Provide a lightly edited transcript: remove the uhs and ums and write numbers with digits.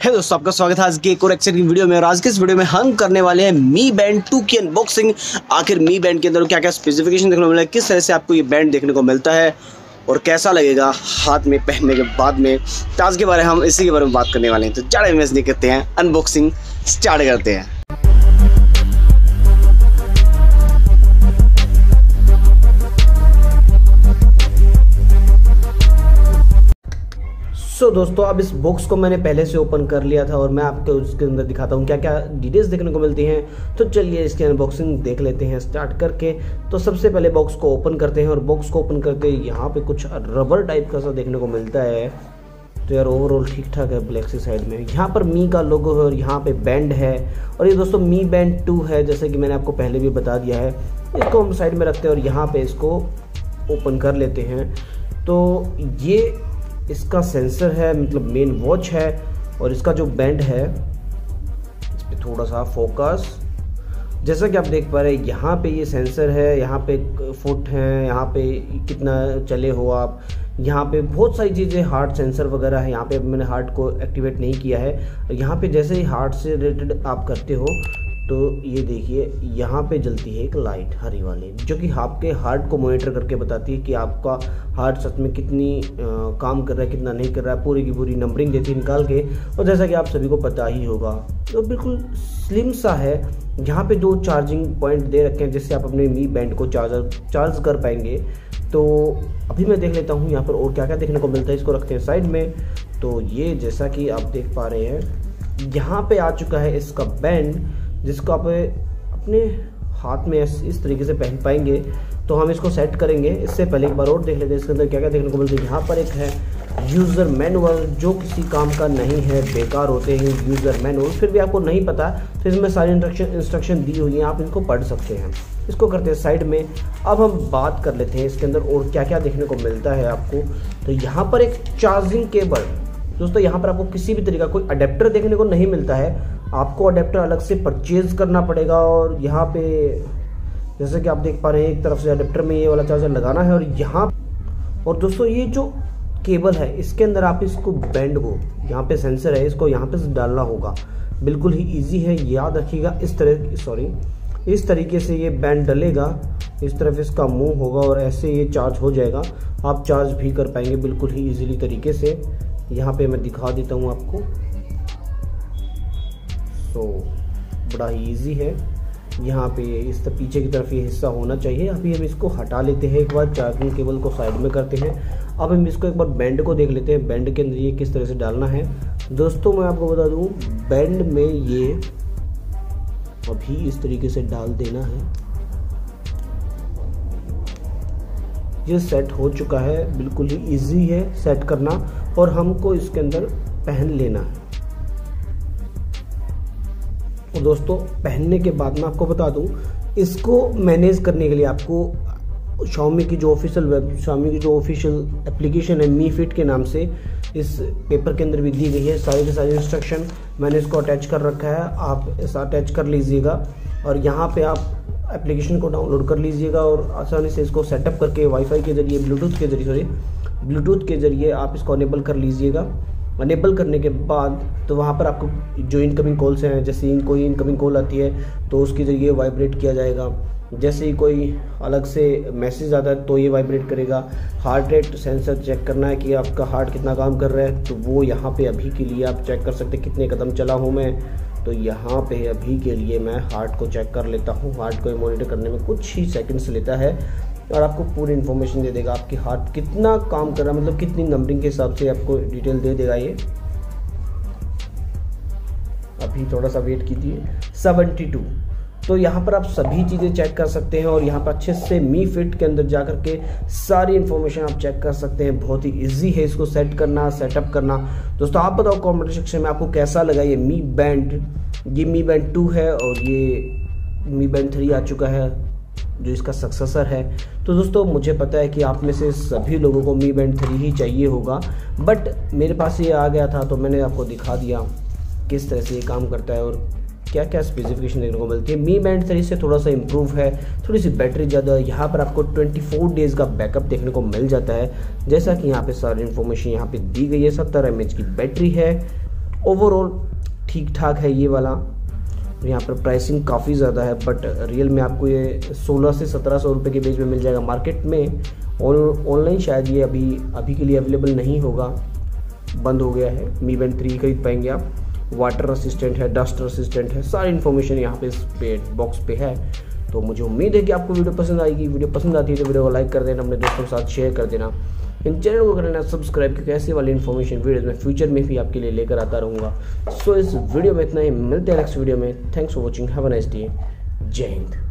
है दोस्तों, आपका स्वागत है आज की एक और एक्साइटिंग वीडियो में। और आज के इस वीडियो में हम करने वाले हैं मी बैंड 2 की अनबॉक्सिंग। आखिर मी बैंड के अंदर क्या क्या स्पेसिफिकेशन देखने को मिला है, किस तरह से आपको ये बैंड देखने को मिलता है और कैसा लगेगा हाथ में पहनने के बाद में। तो आज के बारे में हम इसी के बारे में बात करने वाले हैं। तो ज़्यादा इन्वेस्ट नहीं करते हैं, अनबॉक्सिंग स्टार्ट करते हैं। दोस्तों अब इस बॉक्स को मैंने पहले से ओपन कर लिया था और मैं आपको उसके अंदर दिखाता हूँ क्या क्या डिटेल्स देखने को मिलती हैं। तो चलिए इसकी अनबॉक्सिंग देख लेते हैं स्टार्ट करके। तो सबसे पहले बॉक्स को ओपन करते हैं और बॉक्स को ओपन करके यहाँ पे कुछ रबर टाइप का सा देखने को मिलता है। तो यार ओवरऑल ठीक ठाक है। ब्लैक सी साइड में यहाँ पर मी का लोगो है और यहाँ पे बैंड है। और ये दोस्तों मी बैंड 2 है, जैसे कि मैंने आपको पहले भी बता दिया है। इसको हम साइड में रखते हैं और यहाँ पे इसको ओपन कर लेते हैं। तो ये इसका सेंसर है, मतलब मेन वॉच है। और इसका जो बैंड है इस पर थोड़ा सा फोकस, जैसा कि आप देख पा रहे हैं यहाँ पे ये सेंसर है, यहाँ पे फुट है, यहाँ पे कितना चले हो आप, यहाँ पे बहुत सारी चीज़ें हार्ट सेंसर वगैरह है। यहाँ पे मैंने हार्ट को एक्टिवेट नहीं किया है। यहाँ पे जैसे ही हार्ट से रिलेटेड आप करते हो तो ये देखिए यहाँ पे जलती है एक लाइट हरी वाली, जो कि आपके हार्ट को मॉनिटर करके बताती है कि आपका हार्ट सच में कितनी काम कर रहा है, कितना नहीं कर रहा है। पूरी की पूरी नंबरिंग देती है निकाल के। और जैसा कि आप सभी को पता ही होगा, तो बिल्कुल स्लिम सा है। यहाँ पे 2 चार्जिंग पॉइंट दे रखे हैं जिससे आप अपने मी बैंड को चार्ज कर पाएंगे। तो अभी मैं देख लेता हूँ यहाँ पर और क्या क्या देखने को मिलता है। इसको रखते हैं साइड में। तो ये जैसा कि आप देख पा रहे हैं यहाँ पे आ चुका है इसका बैंड, जिसको आप अपने हाथ में इस तरीके से पहन पाएंगे। तो हम इसको सेट करेंगे। इससे पहले एक बार और देख लेते हैं इसके अंदर क्या क्या देखने को मिलता है। यहाँ पर एक है यूज़र मैनुअल, जो किसी काम का नहीं है, बेकार होते हैं यूज़र मैनुअल। फिर भी आपको नहीं पता तो इसमें सारी इंस्ट्रक्शन दी हुई हैं, आप इनको पढ़ सकते हैं। इसको करते हैं साइड में। अब हम बात कर लेते हैं इसके अंदर और क्या क्या देखने को मिलता है आपको। तो यहाँ पर एक चार्जिंग केबल, दोस्तों यहाँ पर आपको किसी भी तरीका कोई अडेप्टर देखने को नहीं मिलता है। आपको अडेप्टर अलग से परचेज करना पड़ेगा। और यहाँ पे जैसे कि आप देख पा रहे हैं एक तरफ से अडेप्टर में ये वाला चार्जर लगाना है और यहाँ, और दोस्तों ये जो केबल है इसके अंदर आप इसको बैंड को, यहाँ पे सेंसर है, इसको यहाँ पे डालना होगा। बिल्कुल ही इजी है, याद रखिएगा। इस तरीके से ये बैंड डलेगा, इस तरफ इसका मुंह होगा और ऐसे ये चार्ज हो जाएगा। आप चार्ज भी कर पाएंगे बिल्कुल ही इजीली तरीके से। यहाँ पे मैं दिखा देता हूँ आपको। तो बड़ा ही इजी है। यहाँ पे इस पीछे की तरफ ये हिस्सा होना चाहिए। अभी हम इसको हटा लेते हैं, एक बार चार्जिंग केबल को साइड में करते हैं। अब हम इसको एक बार बैंड को देख लेते हैं, बैंड के अंदर ये किस तरह से डालना है। दोस्तों मैं आपको बता दूँ, बैंड में ये अभी इस तरीके से डाल देना है। ये सेट हो चुका है, बिल्कुल ही इजी है सेट करना। और हमको इसके अंदर पहन लेना है। और दोस्तों पहनने के बाद मैं आपको बता दूं, इसको मैनेज करने के लिए आपको Xiaomi की जो ऑफिशियल एप्लीकेशन है मी फिट के नाम से, इस पेपर के अंदर भी दी गई है सारी की सारी इंस्ट्रक्शन। मैंने इसको अटैच कर रखा है, आप ऐसा अटैच कर लीजिएगा और यहाँ पे आप एप्लीकेशन को डाउनलोड कर लीजिएगा और आसानी से इसको सेटअप करके वाईफाई के जरिए, ब्लूटूथ के जरिए आप इसको अनेबल कर लीजिएगा। अनेबल करने के बाद तो वहाँ पर आपको जो इनकमिंग कॉल्स हैं, जैसे कोई इनकमिंग कॉल आती है तो उसके ज़रिए वाइब्रेट किया जाएगा। जैसे ही कोई अलग से मैसेज आता है तो ये वाइब्रेट करेगा। हार्ट रेट सेंसर चेक करना है कि आपका हार्ट कितना काम कर रहा है, तो वो यहाँ पे अभी के लिए आप चेक कर सकते हैं कितने कदम चला हूँ मैं। तो यहाँ पे अभी के लिए मैं हार्ट को चेक कर लेता हूँ। हार्ट को मॉनिटर करने में कुछ ही सेकंड्स लेता है और आपको पूरी इन्फॉर्मेशन दे देगा आपकी हार्ट कितना काम कर रहा है, मतलब कितनी नंबरिंग के हिसाब से आपको डिटेल दे देगा ये। अभी थोड़ा सा वेट कीजिए। 72। तो यहाँ पर आप सभी चीज़ें चेक कर सकते हैं और यहाँ पर अच्छे से मी फिट के अंदर जा कर के सारी इन्फॉर्मेशन आप चेक कर सकते हैं। बहुत ही इजी है इसको सेट करना, सेटअप करना। दोस्तों आप बताओ कमेंट सेक्शन में आपको कैसा लगा ये मी बैंड। ये मी बैंड 2 है और ये मी बैंड 3 आ चुका है जो इसका सक्सेसर है। तो दोस्तों मुझे पता है कि आप में से सभी लोगों को मी बैंड 3 ही चाहिए होगा, बट मेरे पास ये आ गया था तो मैंने आपको दिखा दिया किस तरह से ये काम करता है और क्या क्या स्पेसिफिकेशन देखने को मिलती है। मी बैंड 3 से थोड़ा सा इम्प्रूव है, थोड़ी सी बैटरी ज़्यादा है। यहाँ पर आपको 24 डेज़ का बैकअप देखने को मिल जाता है, जैसा कि यहाँ पे सारी इन्फॉर्मेशन यहाँ पे दी गई है। 70 mAh की बैटरी है ओवरऑल ठीक ठाक है ये वाला। यहाँ पर प्राइसिंग काफ़ी ज़्यादा है, बट रियल में आपको ये 16 से 1700 रुपये के बीच में मिल जाएगा मार्केट में। ऑनलाइन शायद ये अभी के लिए अवेलेबल नहीं होगा, बंद हो गया है। Mi Band 3 खरीद पाएंगे आप। वाटर असिस्टेंट है, डस्ट असिस्टेंट है, सारी इन्फॉर्मेशन यहाँ पे इस पे बॉक्स पे है। तो मुझे उम्मीद है कि आपको वीडियो पसंद आएगी। वीडियो पसंद आती है तो वीडियो को लाइक कर देना, अपने दोस्तों के साथ शेयर कर देना, इन चैनल को कर लेना सब्सक्राइब, क्योंकि ऐसे वाली इन्फॉर्मेशन वीडियोस में फ्यूचर में भी आपके लिए लेकर आता रहूँगा। सो इस वीडियो में इतना ही, मिलते हैं नेक्स्ट वीडियो में। Thanks for watching, have a nice day, जय हिंद।